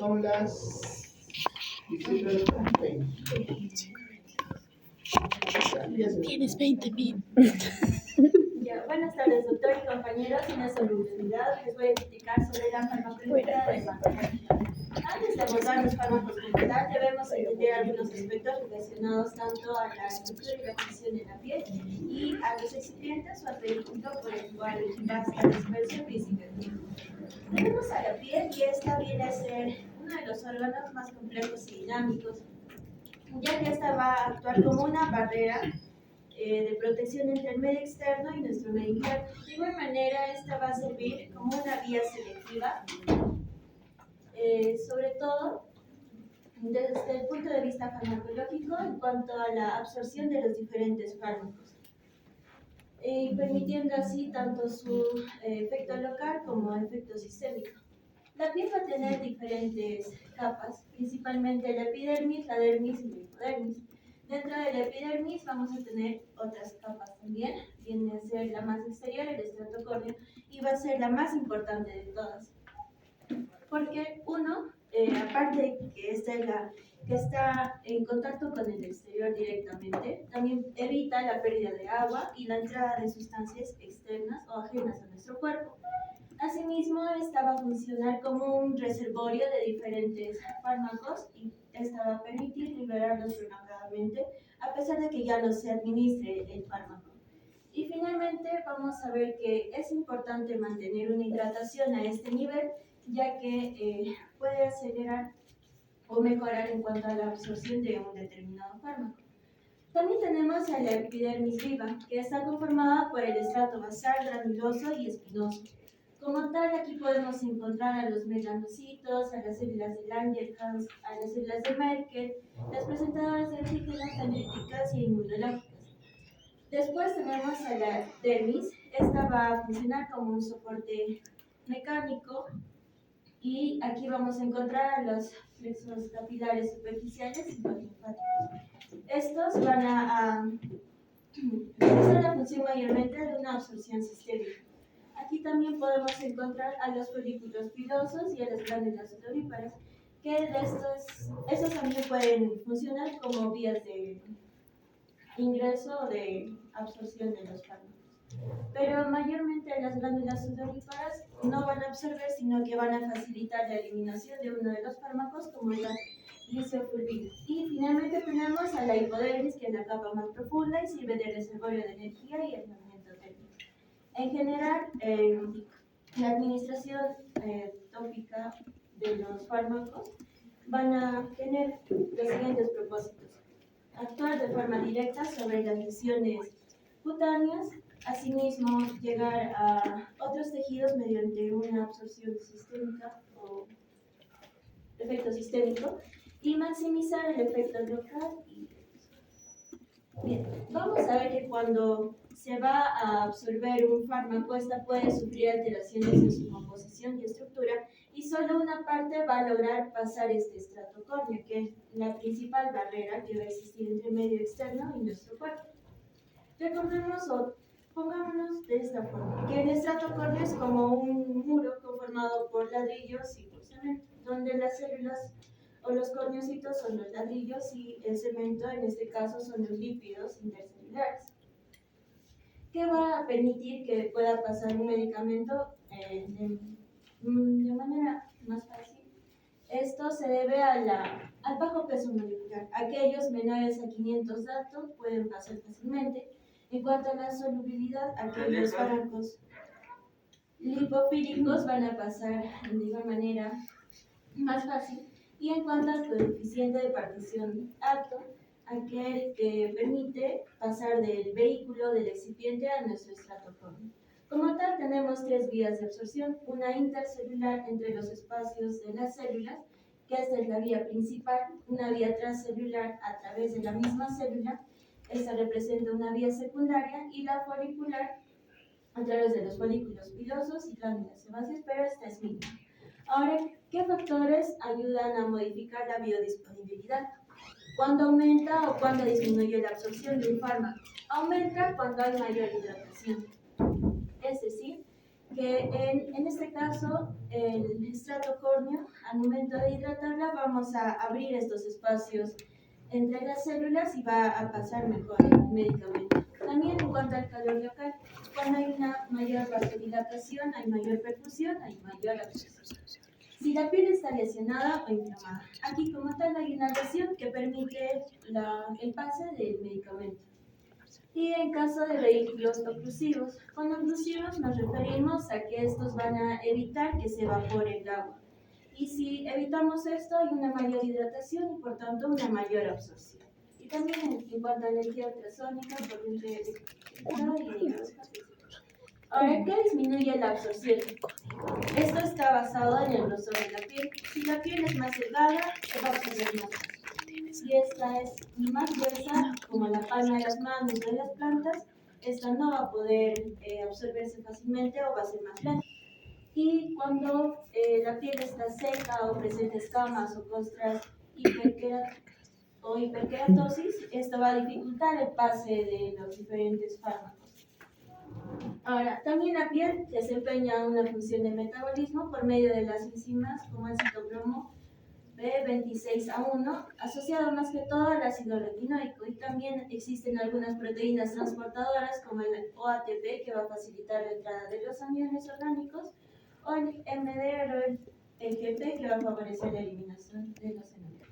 son las 18:20. Tienes 20 mil. Buenas tardes, doctor y compañeros. En esta oportunidad les voy a explicar sobre la farmacología de farmacología. Antes de abordar los fármacos como tal, debemos entender algunos aspectos relacionados tanto a la estructura y la función de la piel y a los excipientes o al vehículo por el cual va a estar disperso física. Tenemos a la piel y esta viene a ser uno de los órganos más complejos y dinámicos, ya que esta va a actuar como una barrera de protección entre el medio externo y nuestro medio interno. De igual manera, esta va a servir como una vía selectiva, sobre todo desde el punto de vista farmacológico en cuanto a la absorción de los diferentes fármacos, permitiendo así tanto su efecto local como efecto sistémico. La piel va a tener diferentes capas, principalmente la epidermis, la dermis y la hipodermis. Dentro de la epidermis vamos a tener otras capas también, viene a ser la más exterior, el estrato córneo, y va a ser la más importante de todas. Porque aparte de que esta es la que está en contacto con el exterior directamente, también evita la pérdida de agua y la entrada de sustancias externas o ajenas a nuestro cuerpo. Asimismo, esta va a funcionar como un reservorio de diferentes fármacos y esta va a permitir liberarlos prolongadamente a pesar de que ya no se administre el fármaco. Y finalmente vamos a ver que es importante mantener una hidratación a este nivel, ya que puede acelerar o mejorar en cuanto a la absorción de un determinado fármaco. También tenemos a la epidermis viva, que está conformada por el estrato basal, granuloso y espinoso. Como tal, aquí podemos encontrar a los melanocitos, a las células de Langerhans, a las células de Merkel, las presentadoras de antígenos, dendríticas y inmunológicas. Después tenemos a la dermis. Esta va a funcionar como un soporte mecánico y aquí vamos a encontrar a los plexos capilares superficiales y los linfáticos. Estos van a realizar la función mayormente de una absorción sistémica. Aquí también podemos encontrar a los folículos pilosos y a las glándulas sudoríparas, que estos también pueden funcionar como vías de ingreso o de absorción de los fármacos. Pero mayormente las glándulas sudoríparas no van a absorber, sino que van a facilitar la eliminación de uno de los fármacos, como la liseofulvina. Y finalmente tenemos a la hipodermis, que es la capa más profunda y sirve de reservorio de energía y aislamiento térmico. En general, la administración tópica de los fármacos van a tener los siguientes propósitos: actuar de forma directa sobre las lesiones cutáneas, asimismo llegar a otros tejidos mediante una absorción sistémica o efecto sistémico, y maximizar el efecto local. Bien, vamos a ver que cuando se va a absorber un fármaco, esta puede sufrir alteraciones en su composición y estructura, y solo una parte va a lograr pasar este estrato córneo, que es la principal barrera que va a existir entre el medio externo y nuestro cuerpo. Recordemos o pongámonos de esta forma, que el estrato córneo es como un muro conformado por ladrillos y por cemento, donde las células o los corneocitos son los ladrillos y el cemento, en este caso, son los lípidos intercelulares. ¿Qué va a permitir que pueda pasar un medicamento de manera más fácil? Esto se debe al bajo peso molecular. Aquellos menores a 500 datos pueden pasar fácilmente. En cuanto a la solubilidad, aquellos fármacos lipofílicos van a pasar de igual manera más fácil. Y en cuanto al coeficiente de partición alto, aquel que permite pasar del vehículo del excipiente a nuestro estrato córneo. Como tal, tenemos tres vías de absorción: una intercelular entre los espacios de las células, que esta es la vía principal; una vía transcelular a través de la misma célula, esta representa una vía secundaria; y la folicular a través de los folículos pilosos y glándulas sebáceas, pero esta es mínima. Ahora, ¿qué factores ayudan a modificar la biodisponibilidad? ¿Cuándo aumenta o cuándo disminuye la absorción de un fármaco? Aumenta cuando hay mayor hidratación. Es decir, que en este caso el estrato córneo, al momento de hidratarla, vamos a abrir estos espacios entre las células y va a pasar mejor el medicamento. También en cuanto al calor local, cuando hay una mayor vasodilatación, hay mayor perfusión, hay mayor absorción. Si la piel está lesionada o inflamada, aquí como tal hay una lesión que permite el pase del medicamento. Y en caso de vehículos oclusivos, con oclusivos nos referimos a que estos van a evitar que se evapore el agua. Y si evitamos esto, hay una mayor hidratación y por tanto una mayor absorción. Y también en cuanto a energía ultrasónica, corriente de ahora, ¿qué disminuye la absorción? Esto está basado en el grosor de la piel. Si la piel es más delgada, se va a absorber más. Si esta es más gruesa, como la palma de las manos o de las plantas, esta no va a poder absorberse fácilmente o va a ser más lenta. Y cuando la piel está seca o presenta escamas o costras hiperkeratosis, esto va a dificultar el pase de los diferentes fármacos. Ahora, también la piel desempeña una función de metabolismo por medio de las enzimas como el citocromo B26A1, asociado más que todo al ácido retinoico, y también existen algunas proteínas transportadoras como el OATP que va a facilitar la entrada de los aniones orgánicos, o el MDR o el EGP que va a favorecer la eliminación de los enemios.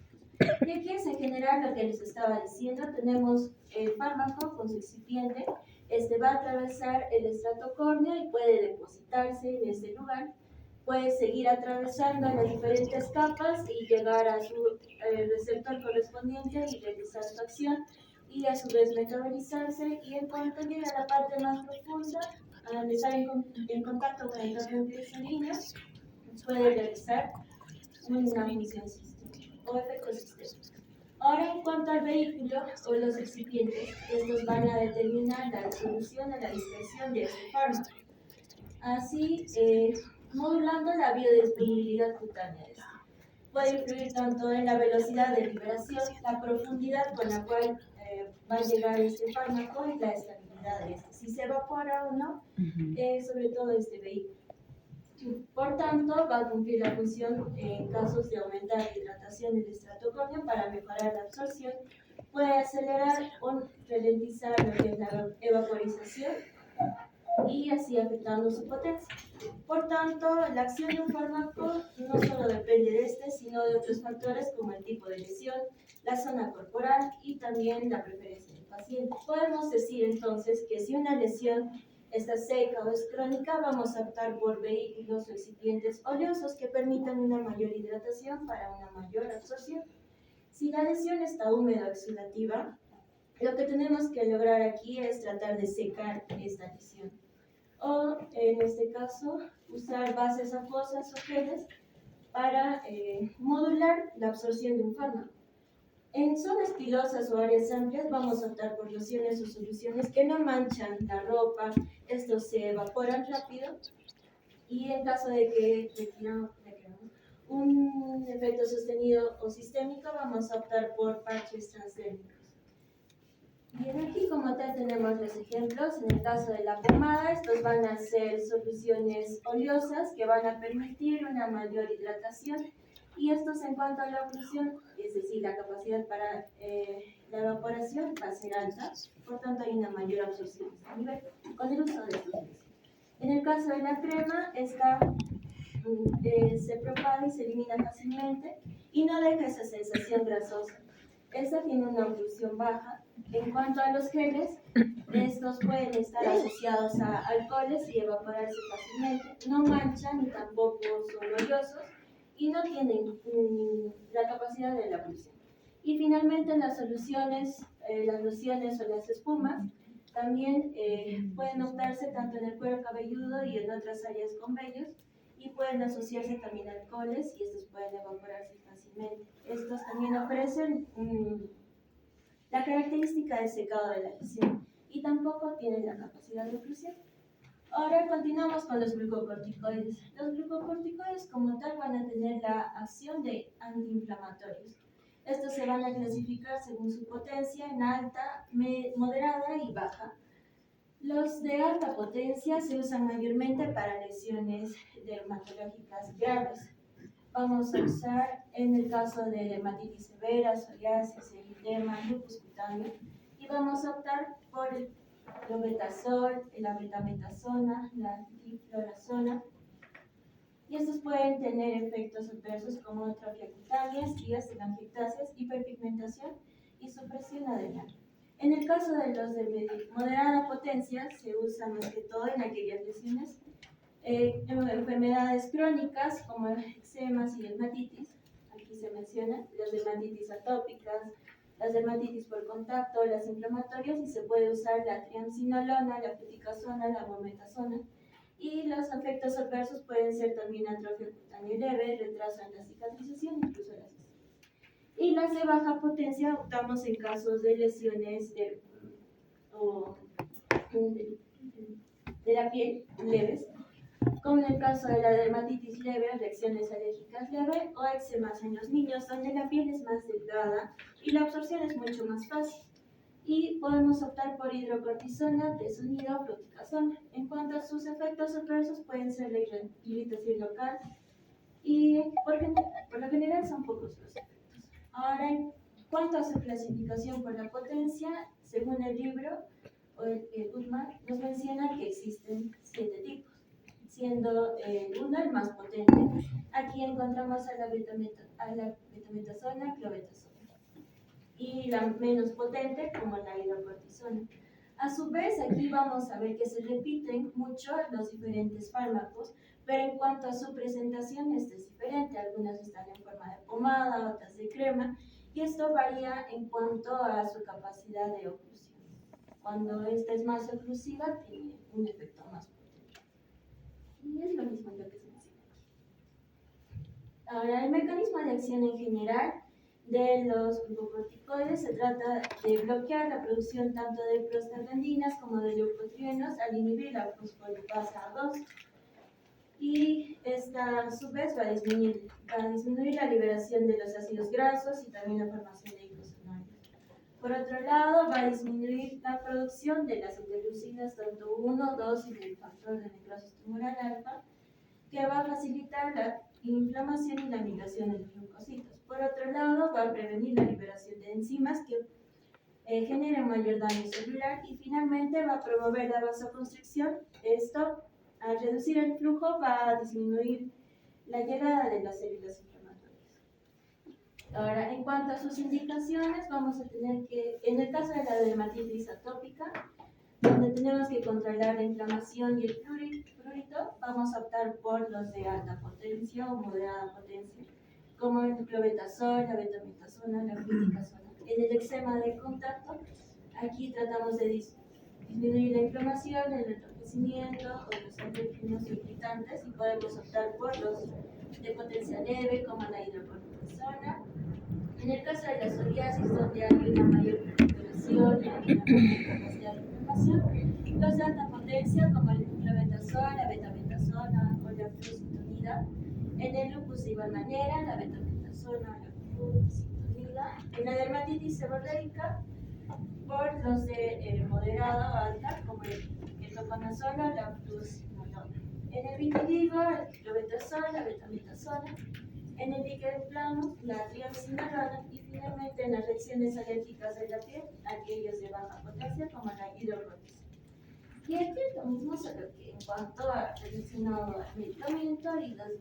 Y aquí es en general lo que les estaba diciendo. Tenemos el fármaco con su excipiente. Este va a atravesar el estrato córneo y puede depositarse en este lugar. Puede seguir atravesando las diferentes capas y llegar a su receptor correspondiente y realizar su acción y a su vez metabolizarse, y en cuanto llegue a la parte más profunda, al estar en contacto con el torrente sanguíneo, puede realizar una función sistémica o efecto sistémico. Ahora, en cuanto al vehículo o los excipientes, estos van a determinar la resolución o la dispersión de este fármaco, así modulando la biodisponibilidad cutánea. Puede influir tanto en la velocidad de liberación, la profundidad con la cual va a llegar este fármaco y la estabilidad de este, si se evapora o no, sobre todo este vehículo. Por tanto, va a cumplir la función en casos de aumentar la hidratación del estrato córneo para mejorar la absorción, puede acelerar o ralentizar lo que es la evaporización y así afectando su potencia. Por tanto, la acción de un fármaco no solo depende de este, sino de otros factores como el tipo de lesión, la zona corporal y también la preferencia del paciente. Podemos decir entonces que si una lesión está seca o es crónica, vamos a optar por vehículos o excipientes oleosos que permitan una mayor hidratación para una mayor absorción. Si la lesión está húmeda o exudativa, lo que tenemos que lograr aquí es tratar de secar esta lesión. O, en este caso, usar bases acuosas o geles para modular la absorción de un fármaco. En zonas pilosas o áreas amplias vamos a optar por lociones o soluciones que no manchan la ropa, estos se evaporan rápido, y en caso de que requiramos un efecto sostenido o sistémico, vamos a optar por parches transdérmicos. Bien, aquí como tal tenemos los ejemplos. En el caso de la pomada, estos van a ser soluciones oleosas que van a permitir una mayor hidratación, y estos en cuanto a la oclusión, es decir, la capacidad para la evaporación va a ser alta, por tanto hay una mayor absorción a este nivel con el uso de estos. En el caso de la crema, esta se propaga y se elimina fácilmente y no deja esa sensación grasosa. Esta tiene una oclusión baja. En cuanto a los geles, estos pueden estar asociados a alcoholes y evaporarse fácilmente, no manchan ni tampoco son oleosos y no tienen la capacidad de la oclusión. Y finalmente las soluciones, las lociones o las espumas también pueden optarse tanto en el cuero cabelludo y en otras áreas con vellos, y pueden asociarse también a alcoholes y estos pueden evaporarse fácilmente. Estos también ofrecen la característica de secado de la lesión y tampoco tienen la capacidad de oclusión. Ahora continuamos con los glucocorticoides. Los glucocorticoides como tal van a tener la acción de antiinflamatorios. Estos se van a clasificar según su potencia en alta, moderada y baja. Los de alta potencia se usan mayormente para lesiones dermatológicas graves. Vamos a usar en el caso de dermatitis severa, psoriasis, eritema, lupus cutáneo, y vamos a optar por el clobetasol, la betametasona, la diflorazona, y estos pueden tener efectos adversos como atrofia cutánea, estrías, telangiectasias, hiperpigmentación y supresión adrenal. En el caso de los de moderada potencia, se usa más que todo en aquellas lesiones, enfermedades crónicas como eczemas y dermatitis. Aquí se mencionan las dermatitis atópicas, las dermatitis por contacto, las inflamatorias, y se puede usar la triamcinolona, la fluticasona, la mometasona. Y los efectos adversos pueden ser también atrofia cutánea leve, retraso en la cicatrización, incluso la cisis. Y las de baja potencia optamos en casos de lesiones de la piel leves, como en el caso de la dermatitis leve, reacciones alérgicas leves o eczemas en los niños, donde la piel es más delgada y la absorción es mucho más fácil. Y podemos optar por hidrocortisona, desunido o fluticasona. En cuanto a sus efectos adversos, pueden ser la irritación local y por lo general son pocos los efectos. Ahora, en cuanto a su clasificación por la potencia, según el libro, Goodman nos menciona que existen 7 tipos, siendo uno el más potente. Aquí encontramos a la betametasona, clobetasona, y la menos potente como la hidrocortisona. A su vez, aquí vamos a ver que se repiten mucho los diferentes fármacos, pero en cuanto a su presentación, esta es diferente. Algunas están en forma de pomada, otras de crema, y esto varía en cuanto a su capacidad de oclusión. Cuando esta es más oclusiva, tiene un efecto más potente. Y es lo mismo lo que se menciona aquí. Ahora, el mecanismo de acción en general de los glucocorticoides se trata de bloquear la producción tanto de prostaglandinas como de leucotrienos al inhibir la fosfolipasa 2. Y esta a su vez va a disminuir la liberación de los ácidos grasos y también la formación de glucosinógenos. Por otro lado, va a disminuir la producción de las interleucinas tanto 1, 2 y del factor de necrosis tumoral alfa, que va a facilitar la inflamación y la migración de los leucocitos. Por otro lado, va a prevenir la liberación de enzimas que generen mayor daño celular, y finalmente va a promover la vasoconstricción. Esto, al reducir el flujo, va a disminuir la llegada de las células inflamatorias. Ahora, en cuanto a sus indicaciones, vamos a tener que, en el caso de la dermatitis atópica, donde tenemos que controlar la inflamación y el prurito, vamos a optar por los de alta potencia o moderada potencia, como el clobetasol, la betametasona, la fluticasona. En el eczema de contacto, aquí tratamos de disminuir la inflamación, el enrojecimiento o los alérgenos irritantes, y podemos optar por los de potencia leve, como la hidrocortisona. En el caso de la psoriasis, donde hay una mayor proliferación y hay una mayor capacidad de inflamación, los de alta potencia, como el clobetasol, la betametasona o la fluocitonida. En el lupus, de igual manera, la betametasona, la fluocitonida. En la dermatitis seborreica, por los de moderada o alta, como el ketoconazol o la fluocinolona. En el vitiligo, el clobetasol, la betametasona. En el líquido plano, la triamcinolona. Y finalmente, en las reacciones alérgicas de la piel, aquellos de baja potencia como la hidrocortisona. Y aquí es lo mismo, solo que en cuanto a relacionado al medicamento y las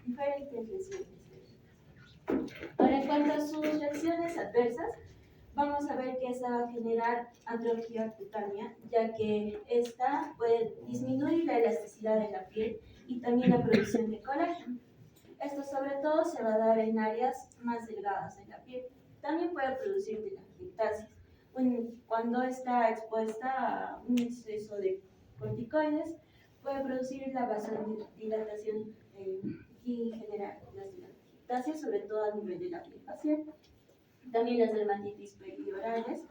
diferentes lesiones alérgicas. Ahora, en cuanto a sus reacciones adversas, vamos a ver que esta va a generar atrofia cutánea, ya que esta puede disminuir la elasticidad de la piel y también la producción de colágeno. Esto sobre todo se va a dar en áreas más delgadas de la piel. También puede producir telangiectasias cuando está expuesta a un exceso de corticoides. Puede producir la vasodilatación y generar las telangiectasias, sobre todo a nivel de la piel facial. También las dermatitis periorales,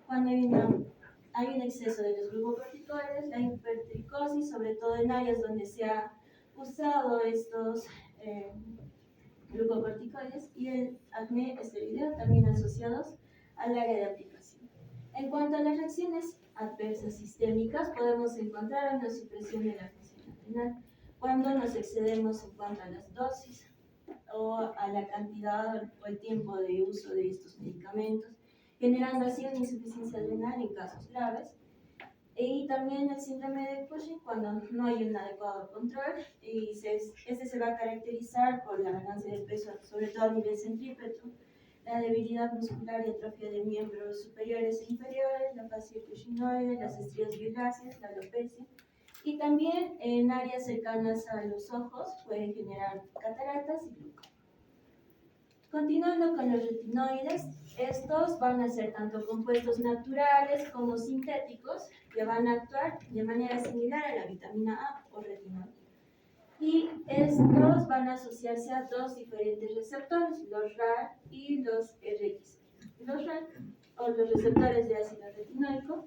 cuando hay un exceso de los glucocorticoides, la hipertricosis, sobre todo en áreas donde se ha usado estos glucocorticoides, y el acné esteroideo, también asociados al área de aplicación. En cuanto a las reacciones adversas sistémicas, podemos encontrar una supresión de la función adrenal cuando nos excedemos en cuanto a las dosis o a la cantidad o el tiempo de uso de estos medicamentos, generando así una insuficiencia adrenal en casos graves. Y también el síndrome de Cushing cuando no hay un adecuado control y este se va a caracterizar por la ganancia de peso, sobre todo a nivel centrípeto, la debilidad muscular y atrofia de miembros superiores e inferiores, la fascia cushingnoide, las estrías violáceas, la alopecia. Y también en áreas cercanas a los ojos pueden generar cataratas y glaucoma. Continuando con los retinoides, estos van a ser tanto compuestos naturales como sintéticos que van a actuar de manera similar a la vitamina A o retinol. Y estos van a asociarse a dos diferentes receptores, los RAR y los RX. Los RAR, o los receptores de ácido retinoico,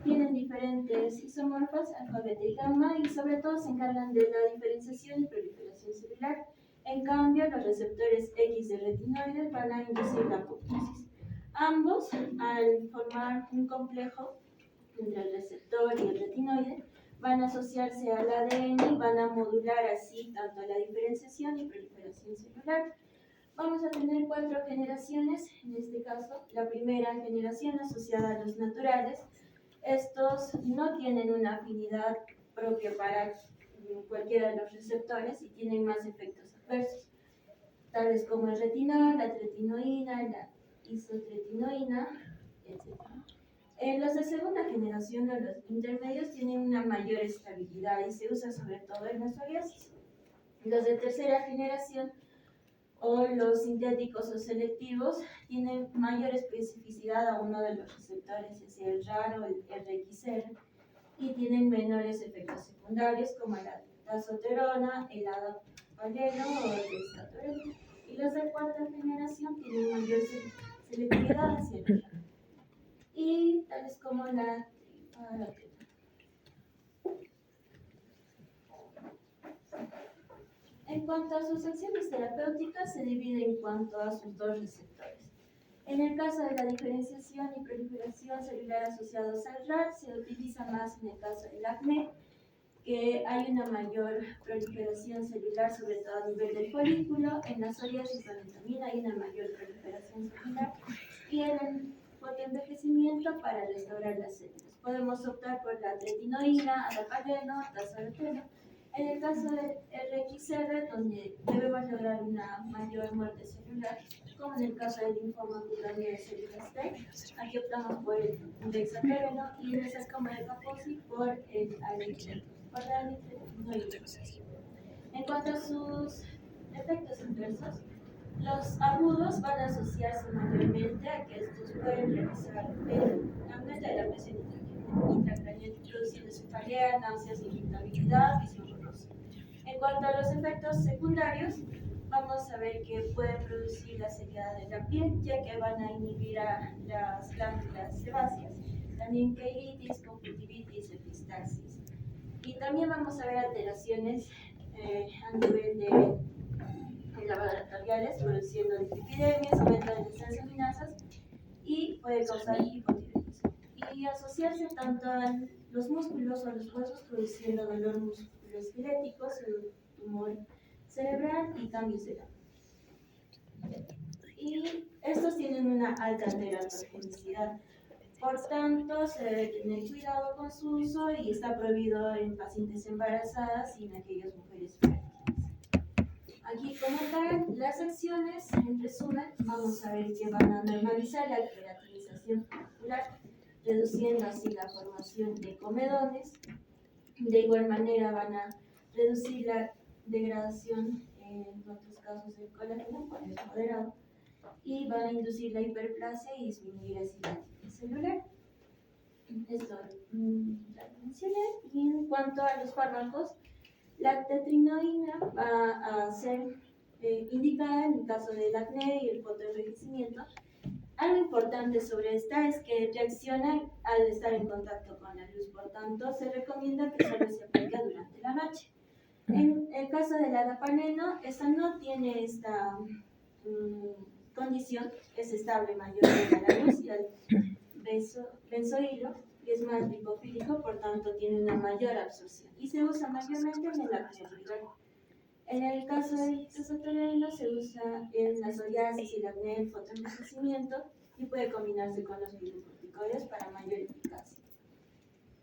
tienen diferentes isomorfos, alfa, beta y gamma, y sobre todo se encargan de la diferenciación y proliferación celular. En cambio, los receptores X de retinoides van a inducir la apoptosis. Ambos, al formar un complejo entre el receptor y el retinoide, van a asociarse al ADN y van a modular así tanto la diferenciación y proliferación celular. Vamos a tener 4 generaciones, en este caso, la primera generación asociada a los naturales. Estos no tienen una afinidad propia para cualquiera de los receptores y tienen más efectos adversos, tales como el retinol, la tretinoína, la isotretinoína, etc. Los de segunda generación o los intermedios tienen una mayor estabilidad y se usa sobre todo en la psoriasis. Los de tercera generación o los sintéticos o selectivos tienen mayor especificidad a uno de los receptores, ya sea el RAR o el RXR, y tienen menores efectos secundarios como la dazoterona, el adapaleno o el dexatorona. Y los de cuarta generación tienen mayor selectividad hacia el RAR. Y tales como la triparotena. En cuanto a sus acciones terapéuticas, se divide en cuanto a sus dos receptores. En el caso de la diferenciación y proliferación celular asociados al RAR, se utiliza más en el caso del acné, que hay una mayor proliferación celular, sobre todo a nivel del folículo. En la psoriasis, donde también hay una mayor proliferación celular, y en el fotoenvejecimiento para restaurar las células. Podemos optar por la tretinoína, adapaleno, dazoreteno. En el caso del RXR, donde debemos lograr una mayor muerte celular, como en el caso del linfoma cutáneo de células T, aquí optamos por el dexatoreno y en el sarcoma de Kaposi por el aletreno. En cuanto a sus efectos adversos, los agudos van a asociarse mayormente a que estos pueden realizar el aumento de la presión intracraneal, produciendo cefalea, náuseas, irritabilidad, visión borrosa. En cuanto a los efectos secundarios, vamos a ver que pueden producir la sequedad de la piel, ya que van a inhibir a las glándulas sebáceas, también queiritis, conjuntivitis, epistaxis. Y también vamos a ver alteraciones a nivel de laboratoriales, produciendo dislipidemias, aumento de las transaminasas y puede causar hipotiroidismo. Y asociarse tanto a los músculos o a los huesos, produciendo dolor musculoesquelético, tumor cerebral y cambios de la. Y estos tienen una alta teratogenicidad. Por tanto, se debe tener cuidado con su uso y está prohibido en pacientes embarazadas y en aquellas mujeres fértiles. Aquí, como tal, las acciones, en resumen, vamos a ver que van a normalizar la queratinización follicular, reduciendo así la formación de comedones. De igual manera, van a reducir la degradación en otros casos del colágeno, cuando es moderado, y van a inducir la hiperplasia y disminuir así la actividad celular. Esto ya lo mencioné. Y en cuanto a los fármacos, la tetrinoína va a ser indicada en el caso del acné y el fotoenvejecimiento. Algo importante sobre esta es que reacciona al estar en contacto con la luz, por tanto se recomienda que solo se aplique durante la noche. En el caso del adapaleno, esta no tiene esta condición, es estable mayormente a la luz y al benzoilo, que es más lipofílico, por tanto tiene una mayor absorción y se usa mayormente en el acné vulgar. En el caso del isotoreno se usa en la psoriasis y el acné, el fotoenvejecimiento, y puede combinarse con los glicocorticoides para mayor eficacia.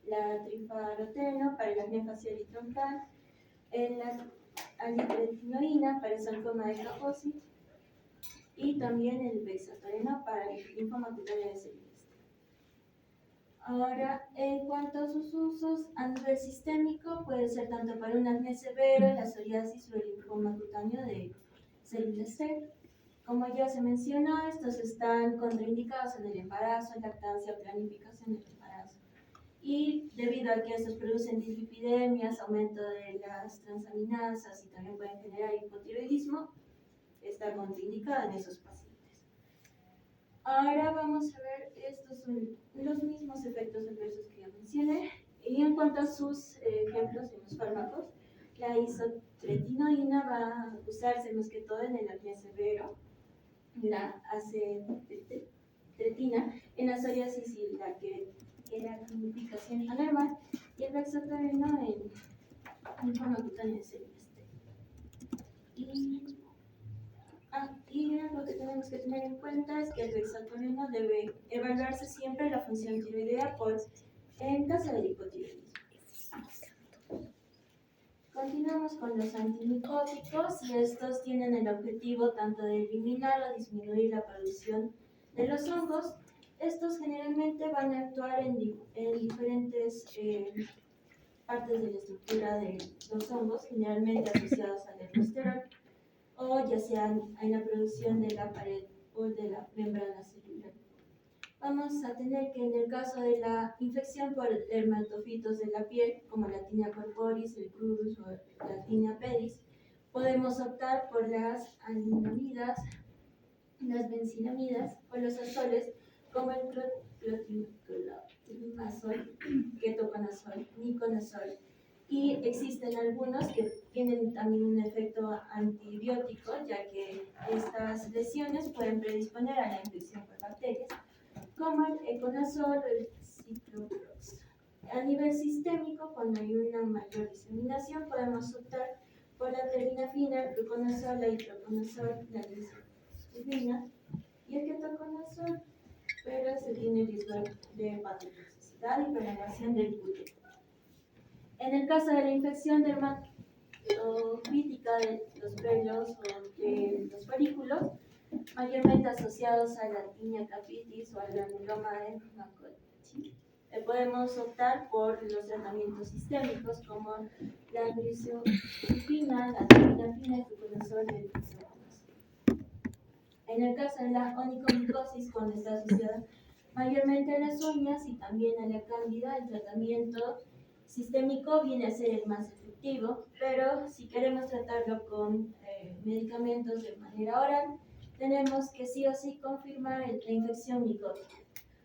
La trifaroteno para el acné facial y troncal, la alitretinoína para el sarcoma de Kaposi y también el bexatoreno para el linfoma cutáneo de Silvestre. Ahora, en cuanto a sus usos a nivel sistémico, puede ser tanto para un acné severo, la psoriasis o el linfoma cutáneo de células T. Como ya se mencionó, estos están contraindicados en el embarazo, lactancia, planificación del embarazo. Y debido a que estos producen dislipidemias, aumento de las transaminasas y también pueden generar hipotiroidismo, está contraindicado en esos pacientes. Ahora vamos a ver, estos son los mismos efectos adversos que ya mencioné. Y en cuanto a sus ejemplos en los fármacos, la isotretinoína va a usarse más que todo en el acné severo, la acetretina en la psoriasis y la queratificación anormal, y el bexatoreno en linfoma cutáneo de células T. Y algo que tenemos que tener en cuenta es que el bexatoreno debe evaluarse siempre la función tiroidea en caso de hipotiroidismo. Continuamos con los antimicóticos y estos tienen el objetivo tanto de eliminar o disminuir la producción de los hongos. Estos generalmente van a actuar en diferentes partes de la estructura de los hongos, generalmente asociados al ergosterol, o ya sea en la producción de la pared o de la membrana celular. Vamos a tener que en el caso de la infección por dermatofitos de la piel, como la tinea corporis, el crurus o la tinea pedis, podemos optar por las alinamidas, las benzinamidas o los azoles, como el clotimazol, ketoconazol, miconazol. Y existen algunos que tienen también un efecto antibiótico, ya que estas lesiones pueden predisponer a la infección por bacterias, como el econazol o el cicloprox. A nivel sistémico, cuando hay una mayor diseminación, podemos optar por la terbinafina, el fluconazol, la itraconazol, la lisofulina y el ketoconazol, pero se tiene riesgo de hepatotoxicidad y prolongación del púrpura. En el caso de la infección dermatofítica de los pelos o de los folículos, mayormente asociados a la tinea capitis o al granuloma de Macochi, podemos optar por los tratamientos sistémicos como la glicopina, la terbinafina, el fluconazol y el isoconazol. En el caso de la onicomicosis, cuando está asociada mayormente a las uñas y también a la cándida, el tratamiento sistémico viene a ser el más efectivo, pero si queremos tratarlo con medicamentos de manera oral, tenemos que sí o sí confirmar la infección micótica.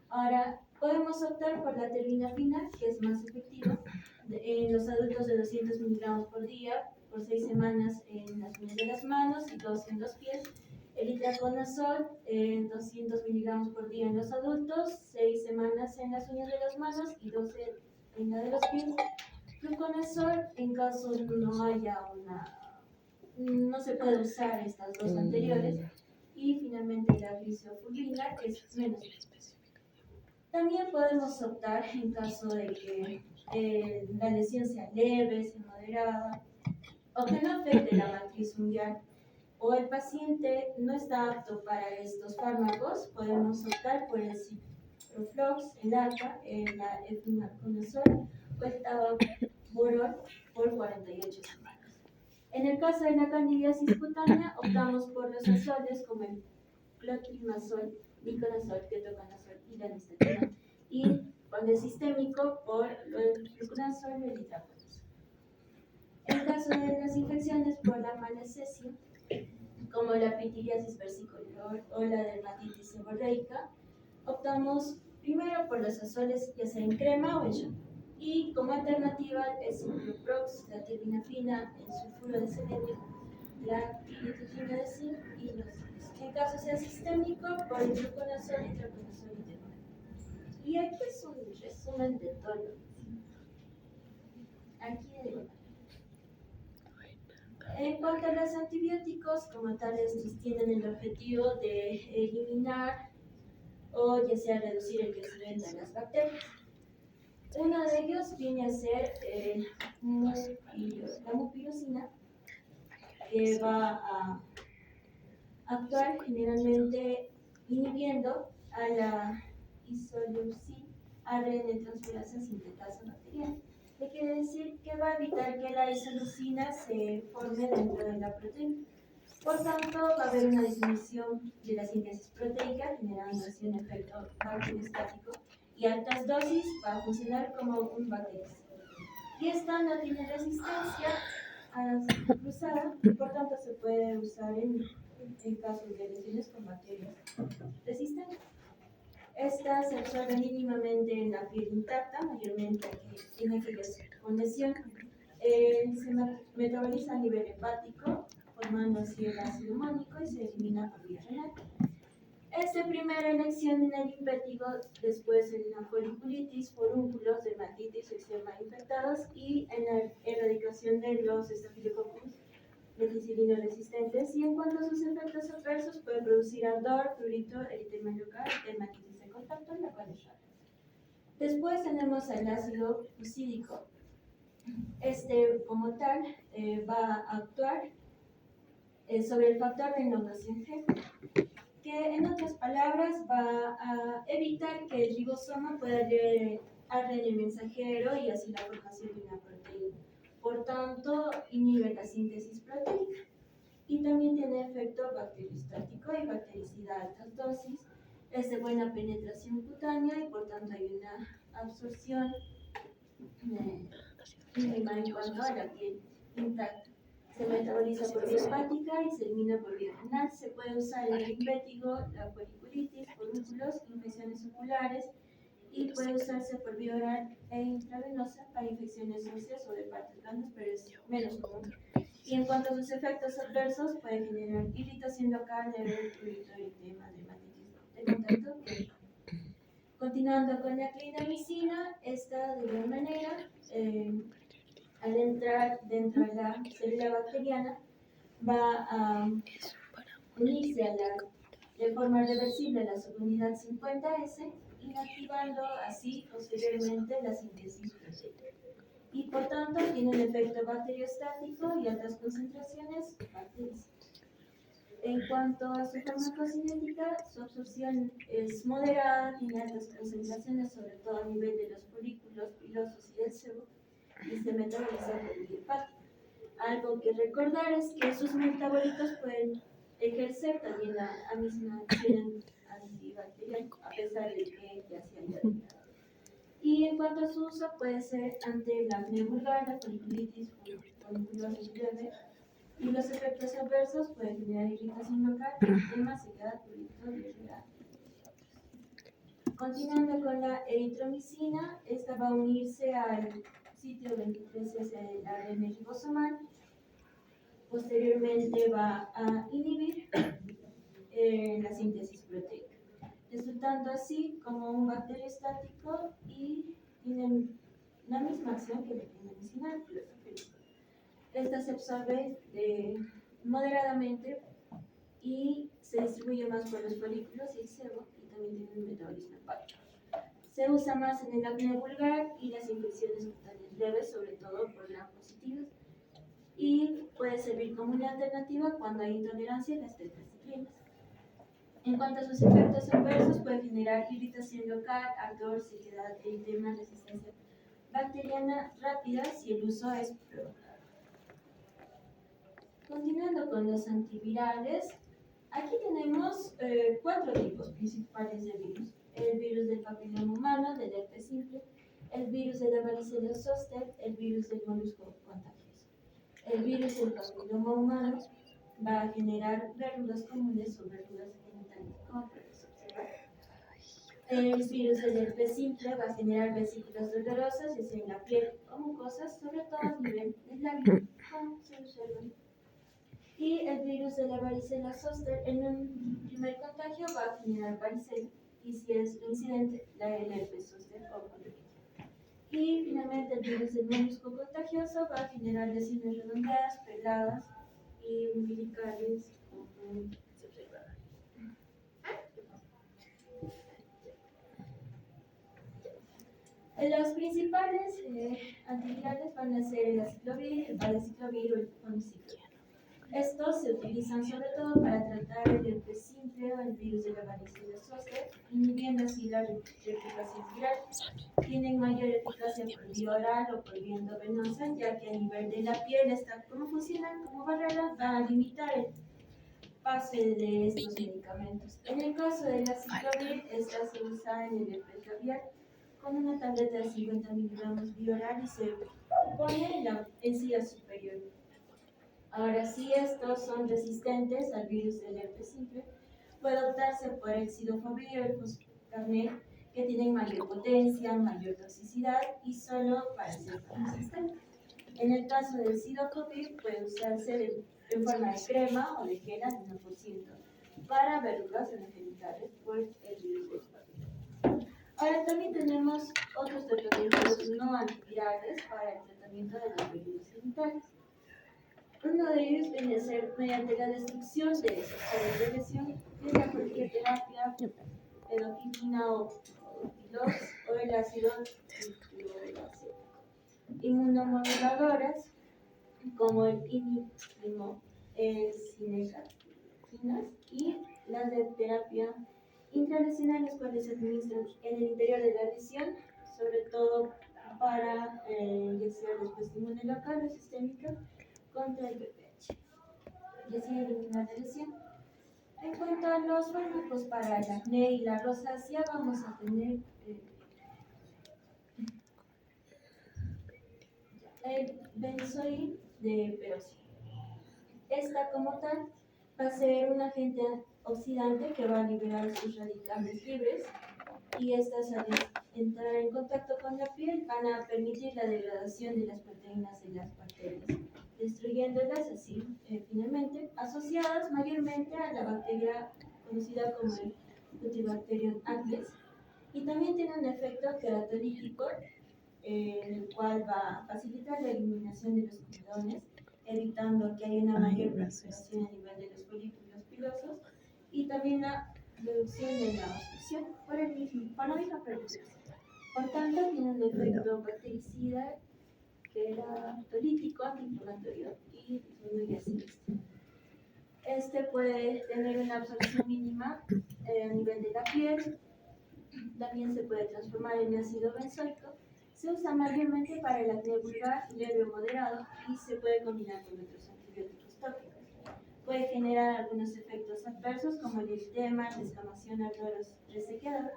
Ahora, podemos optar por la terbinafina, que es más efectiva, en los adultos de 200 miligramos por día, por 6 semanas en las uñas de las manos y 2 en los pies. El itraconazol, 200 miligramos por día en los adultos, 6 semanas en las uñas de las manos y 12 en la de los pies. Fluconazol, en caso no haya no se puede usar estas dos anteriores. Y finalmente la glicofulina, que es menos específica. También podemos optar en caso de que la lesión sea leve, sea moderada, o que no afecte la matriz unguial, o el paciente no está apto para estos fármacos, podemos optar por el ciproflox, el ACA, la efinaconazol o el tababorol por 48 semanas. En el caso de la candidiasis cutánea, optamos por los azoles como el clotimazol, miconazol, ketoconazol y la listatina. Y cuando es sistémico, por el fluconazol y el itraconazol. En caso de las infecciones por la malacesia, como la pitiriasis versicolor o la dermatitis seborreica, optamos primero por los azoles, ya sea en crema o en shampoo. Y como alternativa, el ciproflox, la terbinafina, el sulfuro de selenio, la piridoxina de zinc y los zinc. En caso sea sistémico, por el fluconazol, itraconazol y terbinafina. Y aquí es un resumen de todo lo que hicimos. Aquí de En cuanto a los antibióticos, como tales, estos tienen el objetivo de eliminar o ya sea reducir el crecimiento de las bacterias. Uno de ellos viene a ser la mupirocina, que va a actuar generalmente inhibiendo a la isoleucina ARN transferasa sintetasa bacteriana. ¿Qué quiere decir? Que va a evitar que la isoleucina se forme dentro de la proteína. Por tanto, va a haber una disminución de la síntesis proteica, generando así un efecto bacteriostático, y altas dosis va a funcionar como un bactericida. Y esta no tiene resistencia a la cruzada, y por tanto se puede usar en casos de lesiones con bacterias resistentes. Esta se absorbe mínimamente en la piel intacta, mayormente en aquellas con lesión. Se metaboliza a nivel hepático, formando así el ácido mónico y se elimina por vía renal. Es de primera elección en el impétigo, después en la foliculitis, forúnculos, dermatitis o eczema infectados y en la erradicación de los estafilococcus meticilino resistentes. Y en cuanto a sus efectos adversos, puede producir ardor, prurito, eritema local, dermatitis de contacto, la cual es rara. Después tenemos el ácido fucídico. Este, como tal, va a actuar sobre el factor de innovación G, que en otras palabras va a evitar que el ribosoma pueda leer ARN mensajero y así la formación de una proteína. Por tanto, inhibe la síntesis proteica. Y también tiene efecto bacteriostático y bactericida a altas dosis. Es de buena penetración cutánea y por tanto hay una absorción mínima en cuanto a la piel intacta. Se metaboliza por vía hepática y se elimina por vía renal. Se puede usar en el impétigo, la foliculitis, forúnculos, infecciones oculares, y puede usarse por vía oral e intravenosa para infecciones óseas o de partes blandas, pero es menos común. Y en cuanto a sus efectos adversos, puede generar irritación local, leve, prurito, eritema, dermatitis de contacto. Continuando con la clindamicina, esta de igual manera, al entrar dentro de la célula bacteriana, va a unirse de forma reversible a la subunidad 50S, inactivando así posteriormente la síntesis proteica. Y por tanto tiene un efecto bacteriostático y altas concentraciones bactericidas. En cuanto a su farmacocinética, su absorción es moderada, tiene altas concentraciones, sobre todo a nivel de los folículos pilosos y del sebo, y se metaboliza por vía hepática. Algo que recordar es que sus metabolitos pueden ejercer también la misma acción antibacteriana, a pesar de que ya se haya eliminado. Y en cuanto a su uso, puede ser ante la apnea vulgar, la foliculitis, foliculosis leve, y los efectos adversos pueden generar irritación local, edema, sequedad, prurito, diarrea. Continuando con la eritromicina, esta va a unirse al sitio 23S del ARN ribosomal. Posteriormente va a inhibir la síntesis proteica, resultando así como un bacteriostático y tiene la misma acción que la clindamicina. Esta se absorbe moderadamente y se distribuye más por los folículos y el sebo, y también tiene un metabolismo hepático. Se usa más en el acné vulgar y las infecciones cutáneas leves, sobre todo por gram positivas, y puede servir como una alternativa cuando hay intolerancia a las tetraciclinas. En cuanto a sus efectos adversos, puede generar irritación local, ardor, sequedad, eritema, resistencia bacteriana rápida si el uso es prolongado. Continuando con los antivirales, aquí tenemos 4 tipos principales de virus. El virus del papiloma humano, del herpes simple, el virus de la varicela zoster, el virus del molusco contagioso. El virus del papiloma humano va a generar verrugas comunes o verrugas genitales, como puedes observar. El virus del herpes simple va a generar vesículas dolorosas, ya sea en la piel o mucosas, sobre todo a nivel del labio, como se observa. Y el virus de la varicela zoster, en un primer contagio, va a generar varicela, y si es incidente, el herpes zóster o colitis. Y finalmente el virus del molusco contagioso va a generar lesiones redondeadas, peladas y umbilicales como se observa. Los principales antivirales van a ser el aciclovir, el valaciclovir o el famiciclovir. Estos se utilizan sobre todo para tratar el herpes simple o el virus de la varicela zoster, inhibiendo así la replicación viral. Tienen mayor eficacia por vía oral o por vía endovenosa, ya que a nivel de la piel, como funcionan como barrera, va a limitar el pase de estos medicamentos. En el caso de la ciclovir, esta se usa en el herpes labial con una tableta de 50 miligramos vía oral y se pone en la encía superior. Ahora, si estos son resistentes al virus del herpes simple, puede optarse por el cidofovir o el foscarnet, que tienen mayor potencia, mayor toxicidad y solo para ser resistentes. En el caso del cidofovir, puede usarse en forma de crema o de gel al 1% para verrugas en los genitales por el virus del papiloma. Ahora también tenemos otros tratamientos no antivirales para el tratamiento de los virus genitales. Uno de ellos viene a ser mediante la destrucción de esas zonas de lesión, que es la corticoterapia, pedoquina o tilos o el ácido ciclohexácido. Inmunomoduladoras como el imiprimo, el cinecatinas y las de terapia intralesional, las cuales se administran en el interior de la lesión, sobre todo para inyección de respuesta inmune local o sistémica contra el VPH y así eliminar la lesión. En cuanto a los fármacos para el acné y la rosácea, vamos a tener el benzoil de peroxidina. Esta como tal va a ser un agente oxidante que va a liberar sus radicales libres y estas al entrar en contacto con la piel van a permitir la degradación de las proteínas de las bacterias, destruyéndolas así finalmente, asociadas mayormente a la bacteria conocida como el Cutibacterium acnes, y también tiene un efecto queratolítico en el cual va a facilitar la eliminación de los comedones, evitando que haya una mayor proliferación a nivel de los folículos pilosos y también la reducción de la obstrucción por la misma proliferación. Por tanto, tiene un efecto bactericida, queratolítico, antiinflamatorio y disminuye así. Este puede tener una absorción mínima a nivel de la piel, también se puede transformar en ácido benzoico. Se usa mayormente para el acné vulgar, leve o moderado y se puede combinar con otros antibióticos tópicos. Puede generar algunos efectos adversos como el eritema, la descamación, ardor o resequedad,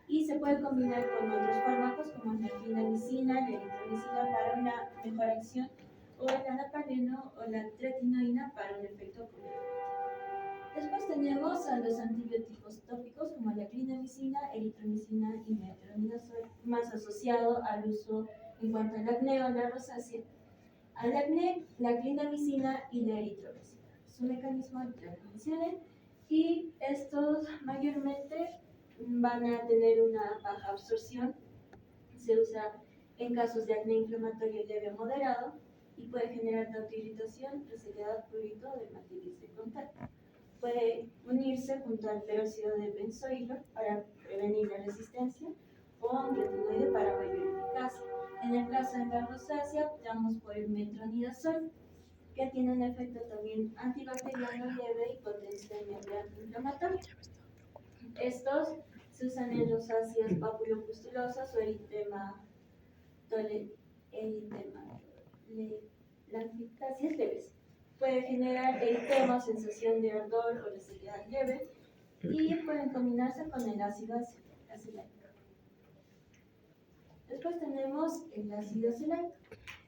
y se puede combinar con otros fármacos como la clindamicina, la eritromicina para una mejor acción, o el anapareno o la tretinoína para un efecto complementario. Después tenemos a los antibióticos tópicos como la clindamicina, eritromicina y metronidazol, más asociado al uso en cuanto al acné o la rosácea. Al acné, la clindamicina y la eritromicina. Su mecanismo ya lo mencioné, y estos mayormente van a tener una baja absorción. Se usa en casos de acné inflamatorio leve o moderado y puede generar tanto irritación, resequedad, prurito o dermatitis de contacto. Puede unirse junto al peróxido de benzoilo para prevenir la resistencia o a un retinoide para mayor eficacia. En el caso de la rosácea, optamos por el metronidazol, que tiene un efecto también antibacteriano leve y potencialmente antiinflamatorio. Estos se usan en rosáceas papulopustulosas o eritema lactáceas leves. Puede generar eritema, sensación de ardor o resequedad leve, y pueden combinarse con el ácido acelaico. Después tenemos el ácido acelaico,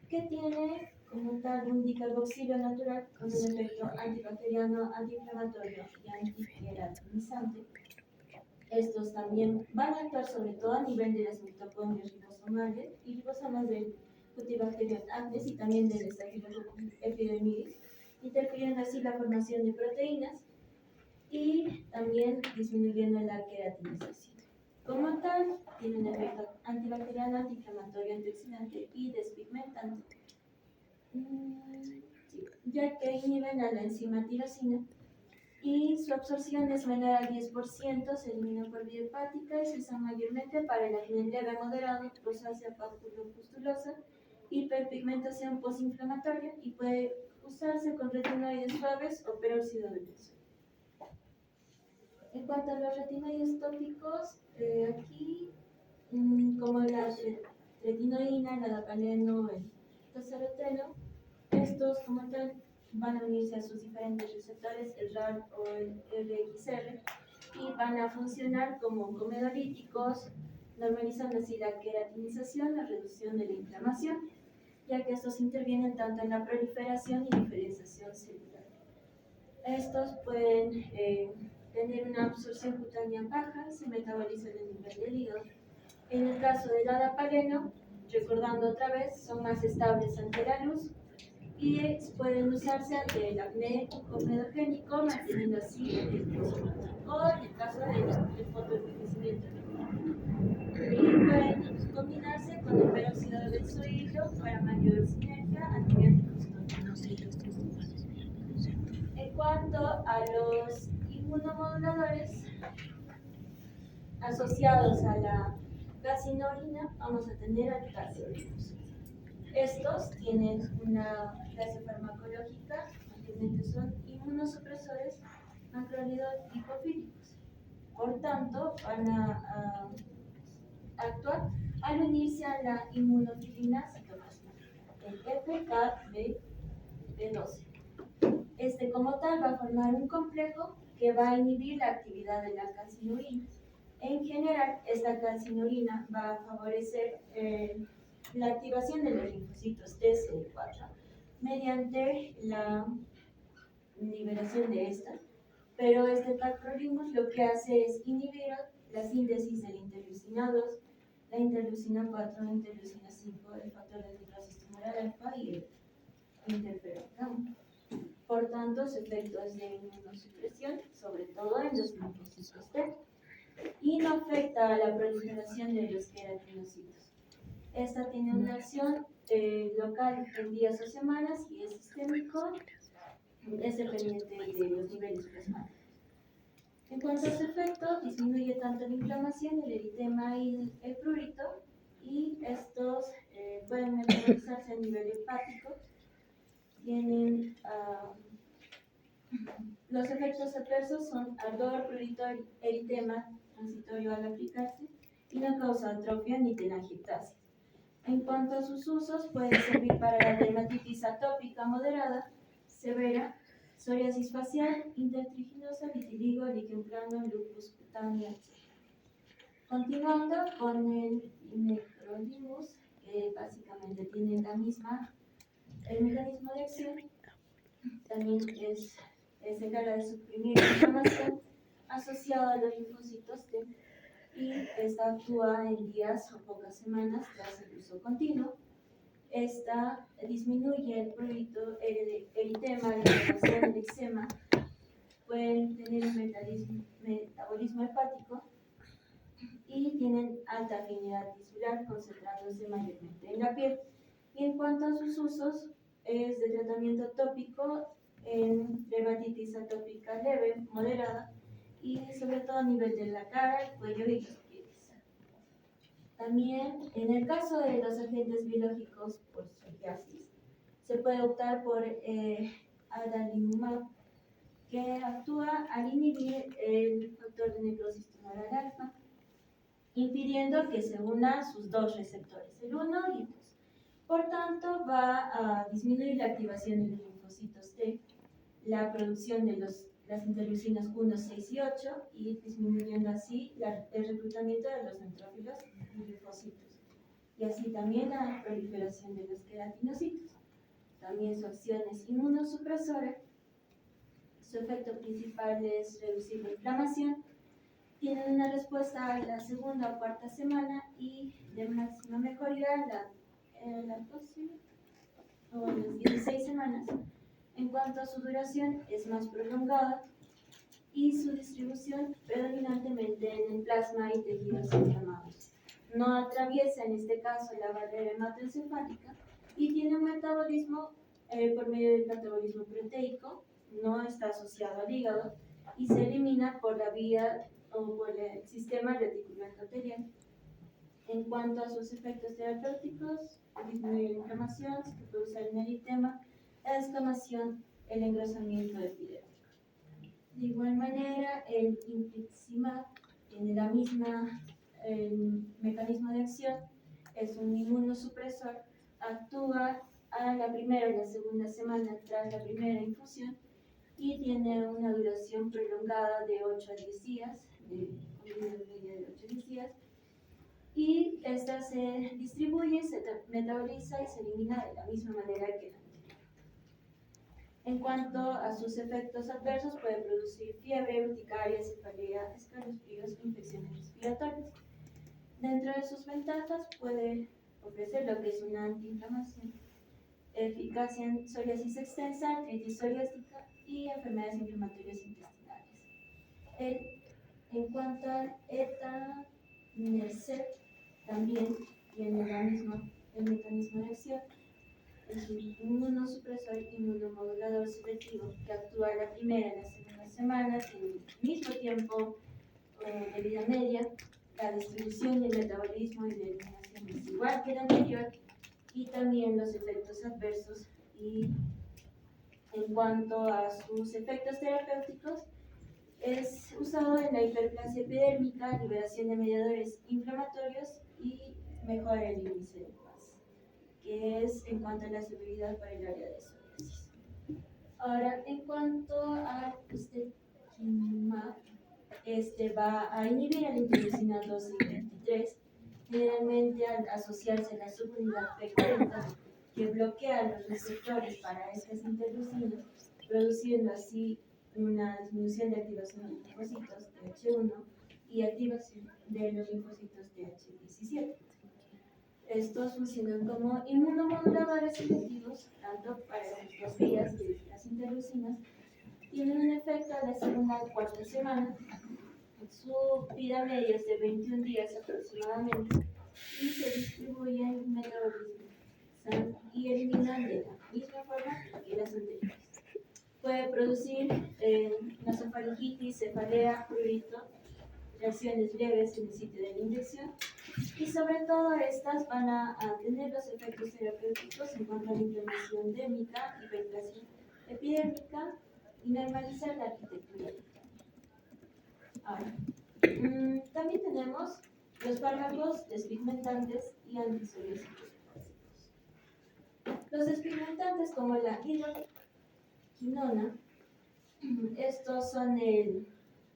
que tiene como tal un dicarboxilo natural con un efecto antibacteriano, antiinflamatorio y antiqueratinizante. Estos también van a actuar sobre todo a nivel de las mitocondrias ribosomales y ribosomas del Cutibacterium acnes y también del Staphylococcus epidermidis, interfiriendo así la formación de proteínas y también disminuyendo la queratinización. Como tal, tiene un efecto antibacteriano, antiinflamatorio, antioxidante y despigmentante, sí, ya que inhiben a la enzima tirosina y su absorción es menor al 10%, se elimina por vía hepática y se usa mayormente para el acné leve moderado, rosácea papulopustulosa, hiperpigmentación postinflamatoria y puede usarse con retinoides suaves o peróxido de benzoico. En cuanto a los retinoides tópicos, aquí, como la retinoína, el adapaleno, el toseroteno, estos como tal van a unirse a sus diferentes receptores, el RAR o el RXR, y van a funcionar como comedolíticos, normalizando así la queratinización, la reducción de la inflamación, ya que estos intervienen tanto en la proliferación y diferenciación celular. Estos pueden tener una absorción cutánea baja, se metabolizan en el nivel del hígado. En el caso del adapaleno, recordando otra vez, son más estables ante la luz y pueden usarse ante el acné comedogénico, manteniendo así el crecimiento. O en el caso del fotoenvejecimiento. Y pueden combinarse con el peróxido de benzoilo para mayor sinergia antibióticos tópicos. En cuanto a los inmunomoduladores asociados a la calcinorina, vamos a tener al calcioribus. Estos tienen una clase farmacológica, mayormente son inmunosupresores macrolidopofílicos. Por tanto, van a actuar al unirse a la inmunofilina citoplasmática, el FKB12. Este como tal va a formar un complejo que va a inhibir la actividad de la calcinurina. En general, esta calcinurina va a favorecer la activación de los linfocitos TCD4 mediante la liberación de esta, pero este tacrolimus lo que hace es inhibir la síntesis del interleucina 2, la interleucina 4, la interleucina 5, el factor de necrosis tumoral alfa y el interferón gamma. Por tanto, su efecto es de inmunosupresión, sobre todo en los linfocitos T, y no afecta a la proliferación de los queratinocitos. Esta tiene una acción local en días o semanas y es sistémico, es dependiente de los niveles plasmáticos. En cuanto a su efecto, disminuye tanto la inflamación, el eritema y el prurito, y estos pueden metabolizarse a nivel hepático. Tienen los efectos adversos son ardor, prurito, eritema transitorio al aplicarse y no causa atrofia ni telangiectasia. En cuanto a sus usos, puede servir para la dermatitis atópica moderada, severa, psoriasis facial, intertriginosa, vitiligo, líquen plano, lupus cutáneo, etc. Continuando con el necrolimus, que básicamente tiene el mecanismo de acción, también se encarga de suprimir la inflamación asociada a los linfocitos T, y esta actúa en días o pocas semanas tras el uso continuo. Esta disminuye el prurito, el eritema, la inflamación, el eczema, pueden tener un metabolismo hepático y tienen alta afinidad tisular, concentrándose mayormente en la piel. Y en cuanto a sus usos, es de tratamiento tópico en dermatitis atópica leve, moderada, y sobre todo a nivel de la cara, el cuello y los pies. También, en el caso de los agentes biológicos por psoriasis, se puede optar por adalimumab, que actúa al inhibir el factor de necrosis tumoral alfa, impidiendo que se unan sus dos receptores, el 1 y el 2. Por tanto, va a disminuir la activación de los linfocitos T, la producción de las interleucinas 1, 6 y 8, y disminuyendo así el reclutamiento de los neutrófilos y linfocitos, y así también la proliferación de los queratinocitos. También su acción es inmunosupresora. Su efecto principal es reducir la inflamación. Tienen una respuesta a la segunda o cuarta semana y de máxima mejoría en las 12 o las 16 semanas. En cuanto a su duración, es más prolongada y su distribución predominantemente en el plasma y tejidos inflamables. No atraviesa en este caso la barrera hematoencefálica y tiene un metabolismo por medio del metabolismo proteico, no está asociado al hígado y se elimina por la vía o por el sistema reticular endotelial. En cuanto a sus efectos terapéuticos, disminuye la inflamación, se produce el eritema, la descamación, el engrosamiento epidérmico. De igual manera, el infliximab tiene el mecanismo de acción, es un inmunosupresor, actúa a la primera o la segunda semana tras la primera infusión y tiene una duración prolongada de 8 a 10 días, de 8 a 10 días, y esta se distribuye, se metaboliza y se elimina de la misma manera que la anterior. En cuanto a sus efectos adversos, puede producir fiebre, urticaria, cefalea, escalofríos o infecciones respiratorias. Dentro de sus ventajas puede ofrecer lo que es una antiinflamación, eficacia en psoriasis extensa, artritis psoriásica y enfermedades inflamatorias intestinales. En cuanto al etanercept, también tiene el mecanismo de acción. Es un inmunosupresor inmunomodulador selectivo que actúa la primera y la segunda semana en el mismo tiempo de vida media. La distribución y el metabolismo y la eliminación es igual que el anterior y también los efectos adversos. Y en cuanto a sus efectos terapéuticos, es usado en la hiperplasia epidérmica, liberación de mediadores inflamatorios y mejora el índice de paz, que es en cuanto a la seguridad para el área de psoriasis. Ahora, en cuanto al ustekinumab, va a inhibir la interleucina 12 y 23, generalmente al asociarse a la subunidad P40, que bloquea los receptores para estas interleucinas, produciendo así una disminución de activación de linfocitos TH1 y activación de los linfocitos TH17. Estos funcionan como inmunomoduladores selectivos, tanto para las dos vías de las interleucinas, tienen un efecto a la segunda o cuarta semana, su vida media es de 21 días aproximadamente, y se distribuyen en metabolismo y eliminan de la misma forma que las anteriores. Puede producir nasofaringitis, cefalea, prurito, reacciones leves en el sitio de la inyección y sobre todo estas van a tener los efectos terapéuticos en cuanto a la inflamación démica, hiperplasia epidérmica y normalizar la arquitectura. Ahora, también tenemos los fármacos despigmentantes y antipsoriásicos. Los despigmentantes como la hidroquinona, estos son el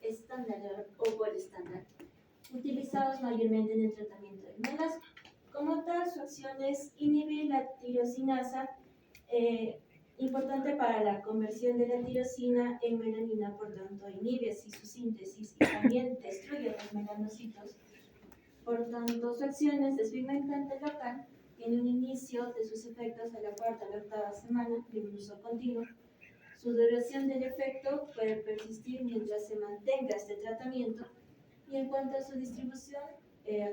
estándar o gol estándar, utilizados mayormente en el tratamiento del melasma. Como tal, su acción es inhibir la tirosinasa, importante para la conversión de la tirosina en melanina, por tanto inhibe así su síntesis y también destruye los melanocitos. Por tanto, su acción es despigmentante local, tiene un inicio de sus efectos a la cuarta o la octava semana de un uso continuo. Su duración del efecto puede persistir mientras se mantenga este tratamiento. Y en cuanto a su distribución,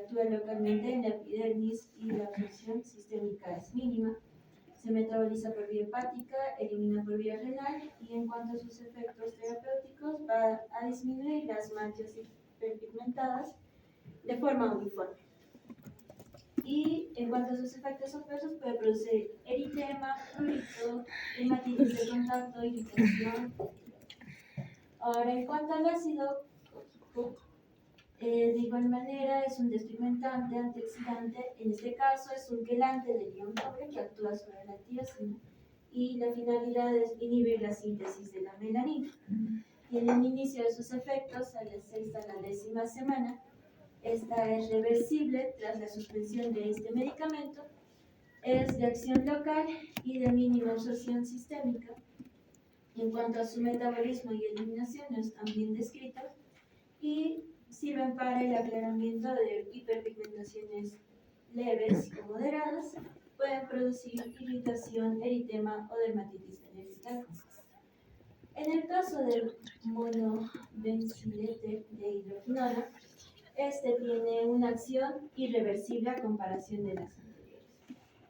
actúa localmente en la epidermis y la absorción sistémica es mínima. Se metaboliza por vía hepática, elimina por vía renal y en cuanto a sus efectos terapéuticos va a disminuir las manchas hiperpigmentadas de forma uniforme. Y en cuanto a sus efectos adversos puede producir eritema, prurito, hematitis de contacto, irritación. Ahora, en cuanto al ácido cólico, de igual manera es un despigmentante, antioxidante, en este caso es un quelante del ion cobre que actúa sobre la tirosina y la finalidad es inhibir la síntesis de la melanina. Tiene un inicio de sus efectos a la sexta a la 10ª semana. Esta es reversible tras la suspensión de este medicamento, es de acción local y de mínima absorción sistémica. En cuanto a su metabolismo y eliminación no están bien descritos y sirven para el aclaramiento de hiperpigmentaciones leves o moderadas, pueden producir irritación, eritema o dermatitis alérgica. En el caso del monobenziléter de hidroquinona, Este tiene una acción irreversible a comparación de las anteriores,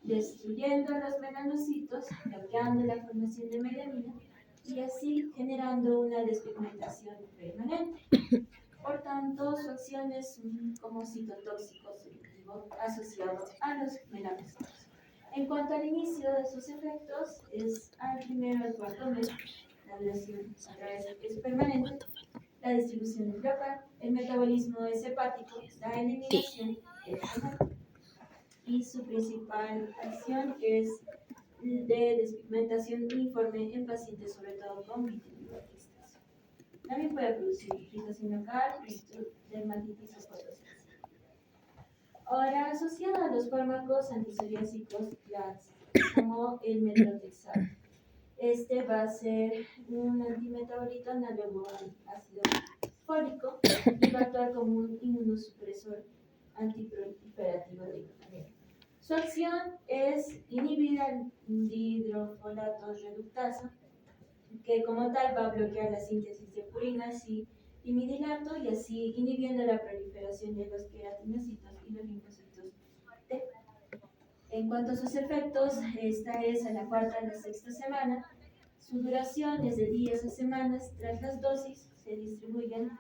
destruyendo los melanocitos, bloqueando la formación de melanina y así generando una despigmentación permanente. Por tanto, su acción es como citotóxico selectivo asociado a los melanocitos. En cuanto al inicio de sus efectos, es al primero al cuarto mes, la duración otra vez es permanente, la distribución es local, el metabolismo es hepático, la eliminación es renal y su principal acción es de despigmentación uniforme en pacientes sobre todo con vitiligo extenso. También puede producir irritación local y dermatitis o fotosensible. Ahora, asociada a los fármacos antipsoriásicos como el metronidazol. Este va a ser un antimetabolito análogo al ácido fólico y va a actuar como un inmunosupresor antiproliferativo de glutamina. Su acción es inhibir al dihidrofolato reductasa, que como tal va a bloquear la síntesis de purinas y imidilato y así inhibiendo la proliferación de los queratinocitos y los linfocitos T. En cuanto a sus efectos, esta es a la cuarta a la sexta semana. Su duración es de días a semanas. Tras las dosis se distribuyen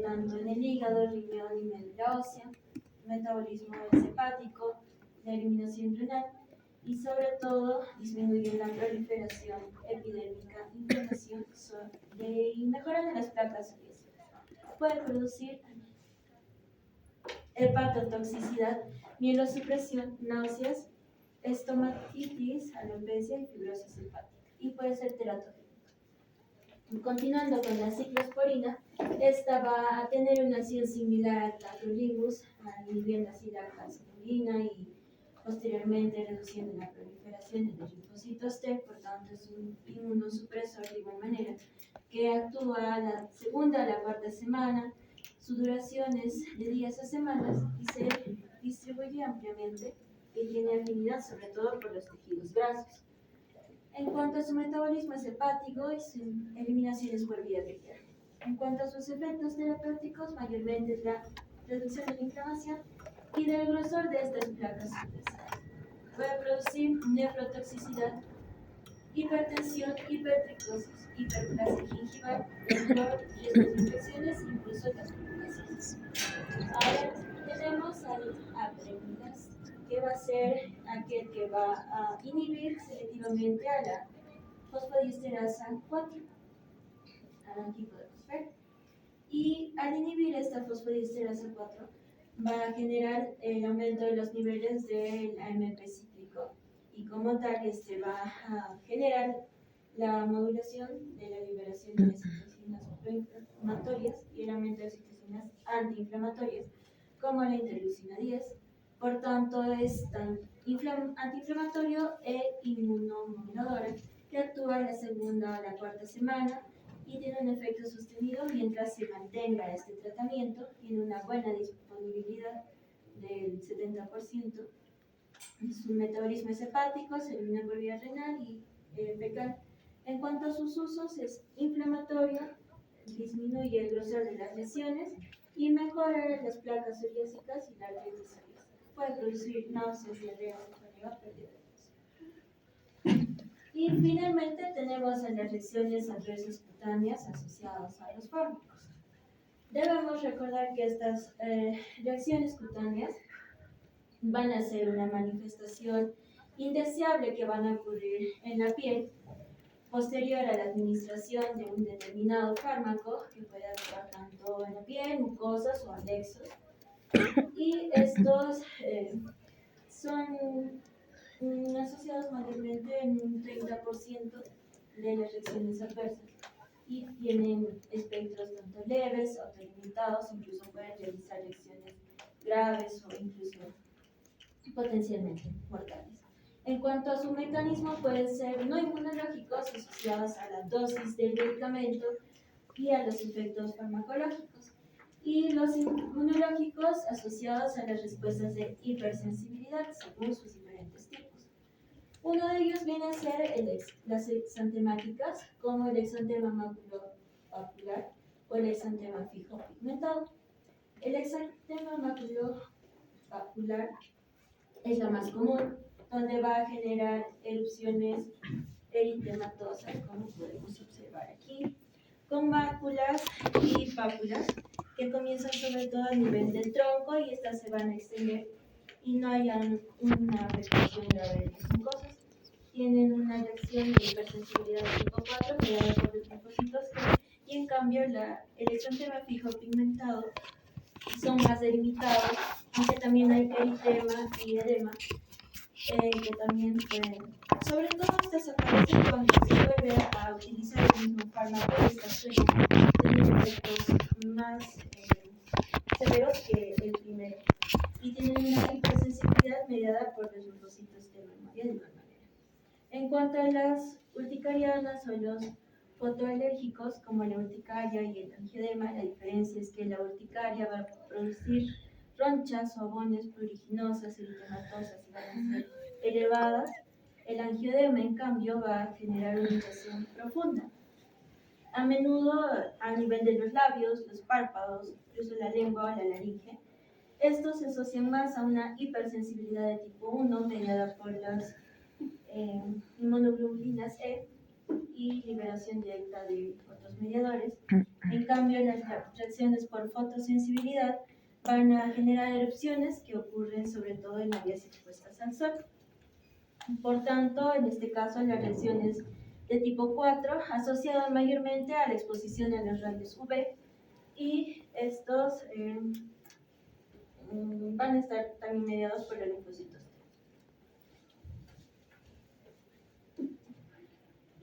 tanto en el hígado, riñón y médula ósea. El metabolismo es hepático, la eliminación renal y sobre todo disminuyen la proliferación epidérmica, inflamación y mejoran de las placas psoriásicas. Puede producir hepatotoxicidad, mielosupresión, náuseas, estomatitis, alopecia y fibrosis hepática, y puede ser teratogénico. Continuando con la ciclosporina, esta va a tener una acción similar al tacrolimus, inhibiendo así la calcitonina y posteriormente reduciendo la proliferación de los linfocitos T, por tanto es un inmunosupresor de igual manera, que actúa a la segunda a la cuarta semana. Su duración es de días a semanas y se distribuye ampliamente y tiene afinidad sobre todo por los tejidos grasos. En cuanto a su metabolismo es hepático y su eliminación es por vía biliar. En cuanto a sus efectos terapéuticos, mayormente es la reducción de la inflamación y del grosor de estas placas subesas. Puede producir nefrotoxicidad, hipertensión, hipertricosis, hiperplasia gingival, dolor, riesgos de infecciones, incluso gastroparesis. Ahora tenemos al apremidas, que va a ser aquel que va a inhibir selectivamente a la fosfodiesterasa 4. Aquí podemos ver. Y al inhibir esta fosfodiesterasa 4, va a generar el aumento de los niveles del AMP cíclico y como tal este va a generar la modulación de la liberación de citocinas proinflamatorias y el aumento de citocinas antiinflamatorias como la interleucina 10. Por tanto, es tan antiinflamatorio e inmunomoduladora que actúa en la segunda o la cuarta semana y tiene un efecto sostenido mientras se mantenga este tratamiento. Tiene una buena disponibilidad del 70%. Su metabolismo es hepático, se elimina por vía renal y fecal. En cuanto a sus usos, es inflamatorio, disminuye el grosor de las lesiones y mejora las placas psoriásicas y la artritis psoriásica. Puede producir náuseas, diarrea, cefalea, pérdida de peso. Y finalmente tenemos las reacciones adversas cutáneas asociadas a los fármacos. Debemos recordar que estas reacciones cutáneas van a ser una manifestación indeseable que van a ocurrir en la piel posterior a la administración de un determinado fármaco que puede actuar tanto en la piel, mucosas o anexos. Y estos son asociados mayormente en un 30% de las reacciones adversas y tienen espectros tanto leves, autolimitados, incluso pueden realizar reacciones graves o incluso potencialmente mortales. En cuanto a su mecanismo, pueden ser no inmunológicos asociados a la dosis del medicamento y a los efectos farmacológicos, y los inmunológicos asociados a las respuestas de hipersensibilidad según sus diferentes tipos. Uno de ellos viene a ser las exantemáticas, como el exantema maculopapular o el exantema fijo pigmentado. El exantema maculopapular es la más común, donde va a generar erupciones eritematosas, como podemos observar aquí, con máculas y pápulas que comienzan sobre todo a nivel del tronco y estas se van a extender y no hay una afectación grave de las mucosas. Tienen una reacción de hipersensibilidad tipo 4 mediada por los linfocitos T, y en cambio el exantema fijo pigmentado son más delimitados, aunque también hay eritema y edema, que también pueden, sobre todo estas aparecen cuando se vuelve a utilizar el mismo fármaco y estas suelen tener efectos más severos que el primero, y tienen una hipersensibilidad mediada por los linfocitos de memoria de igual manera. En cuanto a las urticarianas o los fotoalérgicos, como la urticaria y el angioedema, la diferencia es que la urticaria va a producir ronchas o abones pruriginosas, eritematosas y van a ser elevadas. El angioedema, en cambio, va a generar una hinchazón profunda, a menudo a nivel de los labios, los párpados, incluso la lengua o la laringe. Estos se asocian más a una hipersensibilidad de tipo 1 mediada por las inmunoglobulinas E y liberación directa de otros mediadores. En cambio, las reacciones por fotosensibilidad van a generar erupciones que ocurren sobre todo en áreas expuestas al sol. Por tanto, en este caso, las reacciones de tipo 4 asociadas mayormente a la exposición a los rayos UV, y estos van a estar también mediados por los linfocitos T.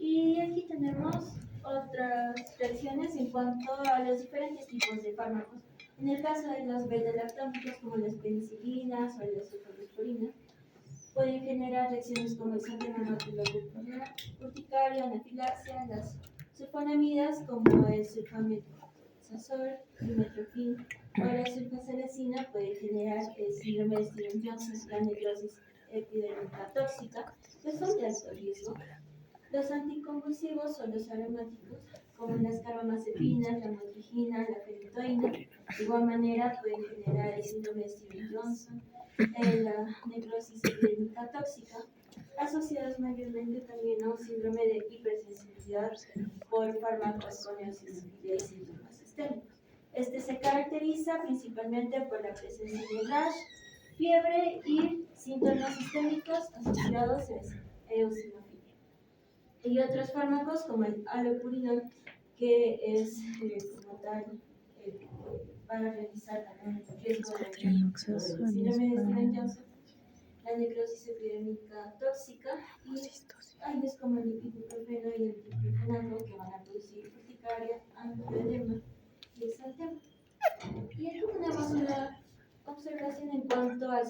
Y aquí tenemos otras reacciones en cuanto a los diferentes tipos de fármacos. En el caso de los beta-lactámicos, como las penicilinas o las cefalosporinas, pueden generar reacciones como exantema maculopapular, urticaria, anafilaxia. Las sulfonamidas, como el sulfametazol, dimetropin o la sulfasalazina, pueden generar el síndrome de Stevens-Johnson, la necrosis epidérmica tóxica, que son de alto riesgo. Los anticonvulsivos o los aromáticos, como las carbamazepinas, la motrigina, la fenitoína, de igual manera pueden generar el síndrome de Stevens-Johnson, la necrosis epidérmica tóxica, asociados mayormente también a un síndrome de hipersensibilidad por fármacos con neosensibilidad y síntomas sistémicos. Este se caracteriza principalmente por la presencia de rash, fiebre y síntomas sistémicos asociados a eosinofilia. Y otros fármacos como el alopurinol, que es como tal para realizar también el riesgo de síndrome de Stevens-Johnson, la necrosis epidérmica tóxica, y hay como el ibuprofeno y el diclofenaco, que van a producir urticaria, angioedema y exantema. Y aquí tenemos una observación en cuanto al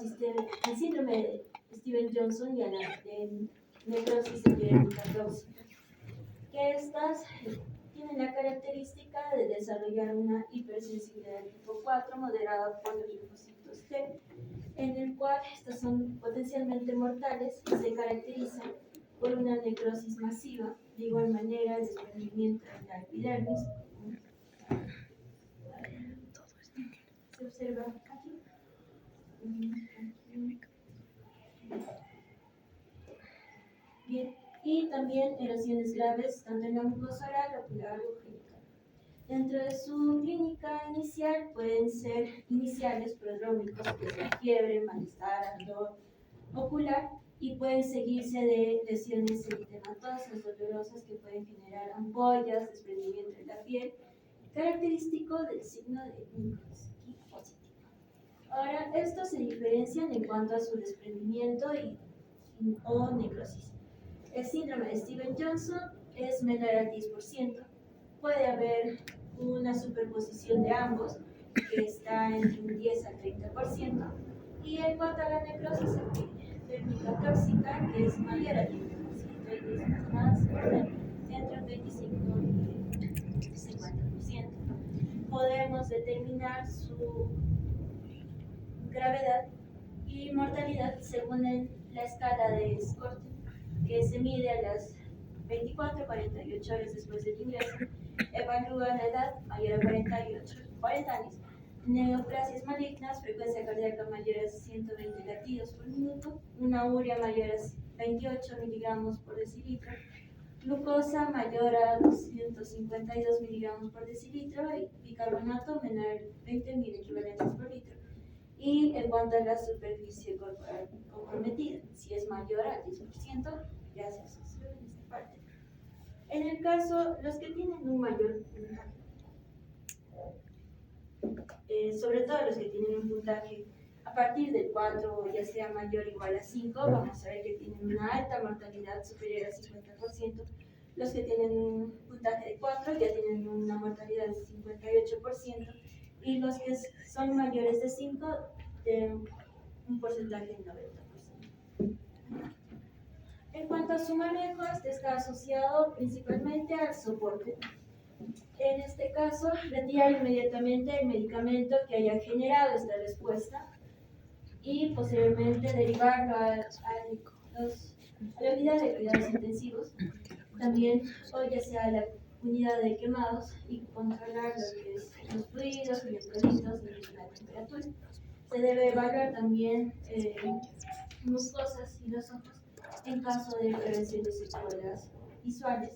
síndrome de Stevens-Johnson y a la necrosis epidérmica tóxica, que estas tienen la característica de desarrollar una hipersensibilidad tipo 4 moderada por los linfocitos T, en el cual estas son potencialmente mortales y se caracterizan por una necrosis masiva. De igual manera, el desprendimiento de la epidermis se observa aquí. Bien, y también erosiones graves tanto en la mucosa oral, ocular o genital. Dentro de su clínica inicial pueden ser iniciales prodrómicos, que es la fiebre, malestar, ardor ocular, y pueden seguirse de lesiones eritematosas dolorosas que pueden generar ampollas, desprendimiento de la piel, característico del signo de Minkowski positivo. Ahora, estos se diferencian en cuanto a su desprendimiento o necrosis. El síndrome de Stevens-Johnson es menor al 10%. Puede haber una superposición de ambos, que está entre un 10 al 30%. Y en cuanto a la necrosis epidérmica tóxica, que es mayor al 30%, y es más mortal, entre un 25 y 50%. Podemos determinar su gravedad y mortalidad según la escala de SCORT, que se mide a las 24 48 horas después del ingreso, evalúa la edad mayor a 40 años neoplasias malignas, frecuencia cardíaca mayor a 120 latidos por minuto, una urea mayor a 28 miligramos por decilitro, glucosa mayor a 252 miligramos por decilitro y bicarbonato menor a 20.000 equivalentes por litro. Y en cuanto a la superficie corporal comprometida, si es mayor al 10%, ya se asoció en esta parte. En el caso, los que tienen un mayor puntaje, sobre todo los que tienen un puntaje a partir del 4, ya sea mayor o igual a 5, vamos a ver que tienen una alta mortalidad superior al 50%. Los que tienen un puntaje de 4 ya tienen una mortalidad del 58%, y los que son mayores de 5 de un porcentaje del 90%. En cuanto a su manejo, este está asociado principalmente al soporte. En este caso, retirar inmediatamente el medicamento que haya generado esta respuesta y posteriormente derivarlo a la unidad de cuidados intensivos, también, o ya sea a la unidad de quemados, y controlar lo que es los fluidos, electrolitos y la temperatura. Se debe evaluar también mucosas y los ojos en caso de prevención de secuelas visuales.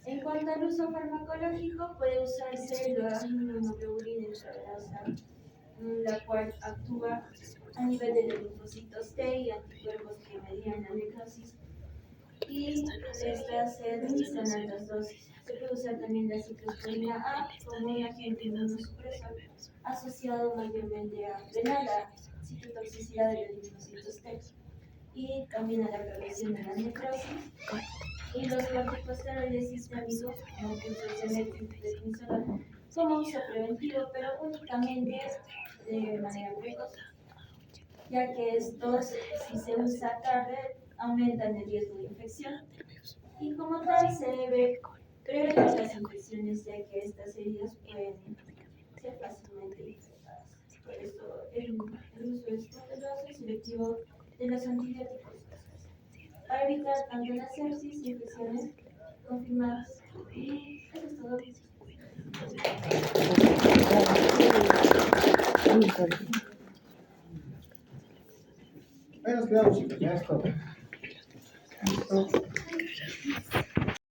En cuanto al uso farmacológico, puede usarse la inmunoglobulina intravenosa, la cual actúa a nivel de los linfocitos T y anticuerpos que median la necrosis, y estas se administran en altas dosis. Se puede usar también la ciclosporina A como un agente inmunosupresor asociado mayormente a frenar la citotoxicidad de los linfocitos T y también a la prevención de la necrosis. Y los corticosteroides sistémicos, como que es el prednisona, como uso preventivo, pero únicamente de manera precoz, ya que estos, si se usa tarde, aumentan el riesgo de infección. Y como tal, se debe prevenir las infecciones, ya que estas heridas pueden ser fácilmente infectadas. Por eso el uso es cuidadoso y selectivo de los antibióticos, para evitar tanto la sepsis y infecciones confirmadas. Y eso es todo. Ahí nos quedamos, chicos, ya es todo. Listo.